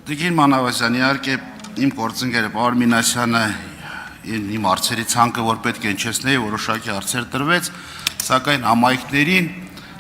Տիկին Մանավազյան, իհարկե իմ գործընկերը պարոն Մինասյանը իմ հարցերի ցանկը որ պետք է հնչեցնեի, որոշակի հարցեր տրվեց, սակայն համայնքներին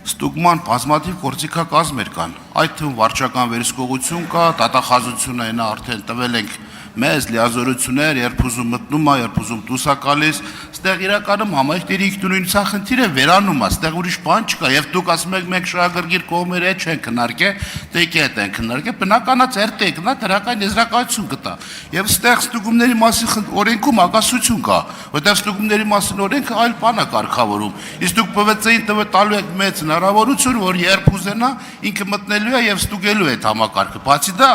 ստուգման բազմաթիվ գործիքակազմեր կան, այդ թվում վարչական վերահսկողություն կա, դատախազությունը այնա արդեն տվել ենք մեծ լիազորություններ, երբ ուզում մտնում է, երբ ուզում դուրս է գալիս, այստեղ իրականում համայնքների ինքնուրույնության խնդիրը վերանում է, այստեղ ուրիշ բան չկա, եւ դուք ասում եք մենք շահագրգիռ կողմերը հետ չեն քննարկել, դեպի հետ են քննարկել, բնականա ցերտեք, նա դրական եզրակացություն կտա։ Եվ այստեղ ստուգումների մասին օրենքում ակասություն կա, որտեղ ստուգումների մասին օրենքը այլ բան է կարգավորում։ Իսկ դուք ՊՎՑ-ին տալու եք մեծ հնարավորություն, որ երբ ուզենա ինքը մտնելու է եւ ստուգելու է այդ համակարգը։ Բացի դա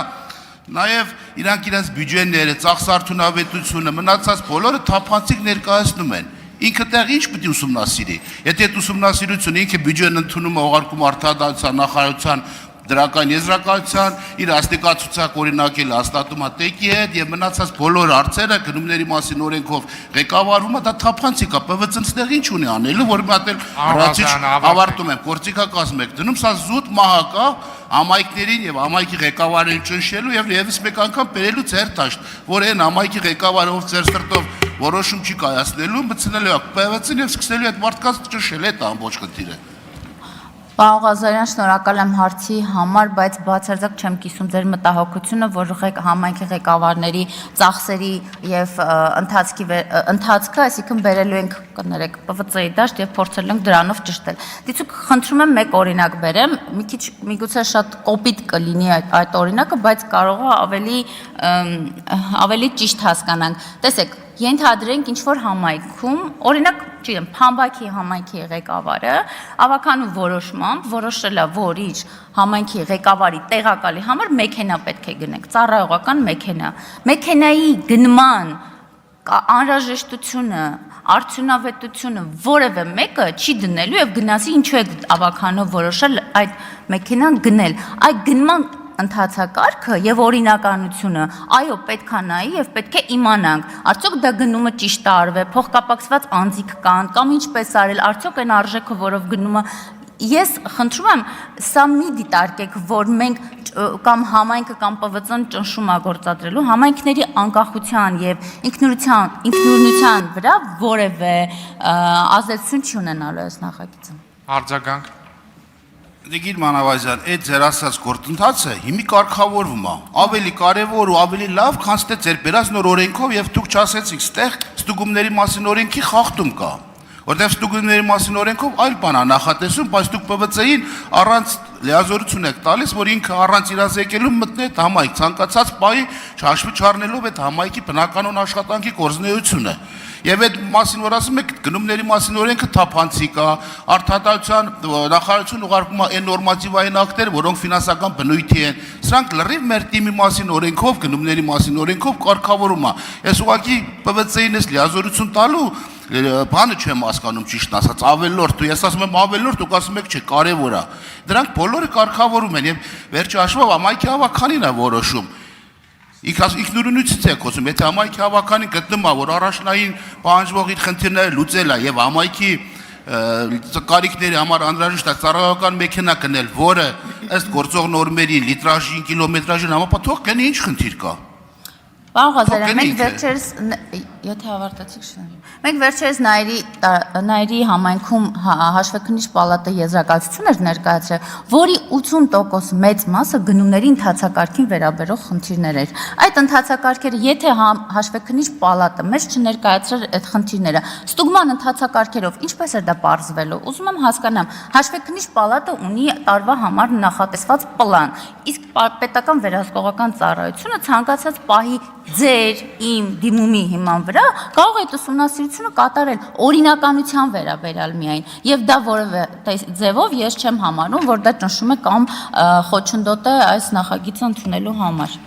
Նաև իրանք իրենց բյուջեները, ծախսարդյունավետությունը, մնացած բոլորը թափանցիկ ներկայացնում են։ Ինքը տեղ ինչ պետք է ուսումնասիրի։ Եթե այդ ուսումնասիրությունը ինքը բյուջեն ընդունում է ուղարկում արտադրության նախարարության դրական եզրակացության, իր աստիճանացուցակ օրինակել հաստատում է ՏԵԿ-ի հետ եւ մնացած բոլոր հարցերը գնումների մասին օրենքով ղեկավարվում է, դա թափանցիկ է, ՊՎՑ-ն ինչ ունի անելու, որ մի հատ էլ հրացիչ ավարտում եմ, գործիքակազմ եք դնում, սա զուտ մահակ է համայնքներին եւ համայնքի ղեկավարներին ճնշելու եւ եւս մեկ անգամ բերելու ձեր դաշտ, որ այն համայնքի ղեկավարով ձեր սրտով որոշում չի կայացնելու, մտցնելու է ՊՎՑ-ին եւ սկսելու այդ մարդկանց ճնշել այդ ամբողջ խնդիրը։ Պարոն Ղազարյան, շնորհակալ եմ հարցի համար, բայց բացարձակ չեմ կիսում ձեր մտահոգությունը, որ համայնքի ղեկավարների ծախսերի եւ ընթացքը, այսինքն բերելու ենք, կներեք, ՊՎՑ-ի դաշտ եւ փորձելու ենք դրանով ճշտել։ Դիցուք խնդրում եմ մեկ օրինակ բերեմ, մի քիչ միգուցե շատ կոպիտ կլինի այդ օրինակը, բայց կարող է ավելի ճիշտ հասկանանք։ Տեսեք, ենթադրենք ինչ-որ համայնքում, օրինակ, չգիտեմ, Փամբակի համայնքի ղեկավարը ավականու որոշմամբ որոշել է, որ իր համայնքի ղեկավարի տեղակալի համար մեքենա պետք է գնենք, ծառայողական մեքենա։ Մեքենայի գնման անհրաժեշտությունը, արդյունավետությունը որևէ մեկը չի դնելու եւ գնացի ինչու է ավականով որոշել այդ մեքենան գնել։ Այդ գնման ընթացակարգը եւ օրինականությունը, այո, պետք է նայի եւ պետք է իմանանք, արդյոք դա գնումը ճիշտ է արվել, փոխկապակցված անձիկ կան, կամ ինչպես արել, արդյոք այն արժեքը, որով գնումը։ Ես խնդրում եմ, սա մի դիտարկեք, որ մենք կամ համայնքը կամ ՊՎՑ-ն ճնշում է գործադրելու, համայնքների անկախության եւ ինքնուրույնության վրա որևէ ազդեցություն չի ունենալու այս նախագիծը։ Արձագանք։ Տիկին Մանավազյան, այդ ձեր ասած գործընթացը հիմի կարգավորվում է, ավելի կարևոր ու ավելի լավ, քան ստե ձեր բերած նոր օրենքով եւ դուք չասեցիք, ստեղ ստուգումների մասին օրենքի խախտում կա, որտեղ ստուգումների մասին օրենքով այլ բան է նախատեսում, բայց դուք ՊՎՑ-ին առանց լիազորություն եք տալիս, որ ինքը առանց իրազեկելու մտնի այդ համայնք, ցանկացած պահի հաշվի չառնելով այդ համայնքի բնականon աշխատանքի կորձնեությունը։ Եվ այդ մասին որ ասում եք գնումների մասին օրենքը թափանցիկ է, արտադրության նախարարություն ուղարկում է այն նորմատիվային ակտեր, որոնք ֆինանսական բնույթի են։ Սրանք լրիվ մեր թիմի մասին օրենքով, գնումների մասին օրենքով կարգավորում է։ Ես ուղղակի ՊՎՑ-ին ես լիազորություն տալու բանը չեմ հասկանում ճիշտ ասած, ավելորդ, ես ասում եմ ավելորդ, դուք ասում եք չէ, կարևոր է։ Դրանք բոլորը կարգավորում են եւ վերջի հաշվով համայնքի հավաքանին է որոշում։ Ինքնուրույնությունից է խոսում, եթե համայնքի հավաքանին գտնում է, որ առաջնային պահանջվող իր խնդիրները լուծել է եւ համայնքի կարիքների համար անհրաժեշտ է ծառայողական մեքենա գնել, որը ըստ գործող նորմերի լիտրաժին, կիլոմետրաժին համապատասխան գնի, ինչ խնդիր կա։ Պարոն Ղազարյան, մենք վերջերս, եթե հավարտացիք շնորհիվ, մենք վերջերս Նայիրի համայնքում հաշվեկնիչ պալատը եզրակացություն էր ներկայացրել, որի 80% մեծ մասը գնումների ընթացակարգին վերաբերող խնդիրներ էր։ Այդ ընթացակարգերը, եթե հաշվեկնիչ պալատը մեզ չներկայացրեր այդ խնդիրները, ստուգման ընթացակարգերով ինչպես էր դա պարզվելու։ Ուզում եմ հասկանամ, հաշվեկնիչ պալատը ունի տարվա համար նախատեսված պլան, իսկ պետական վերահսկողական ծառայությունը ցանկացած պահի ձեր, իմ դիմումի հիման վրա կարող է այդ ուսումնասիրությունը կատարել օրինականության վերաբերյալ միայն եւ դա որևէ ձևով ես չեմ համարում, որ դա ճնշում է կամ խոչընդոտ է այս նախագիծը ընդունելու համար։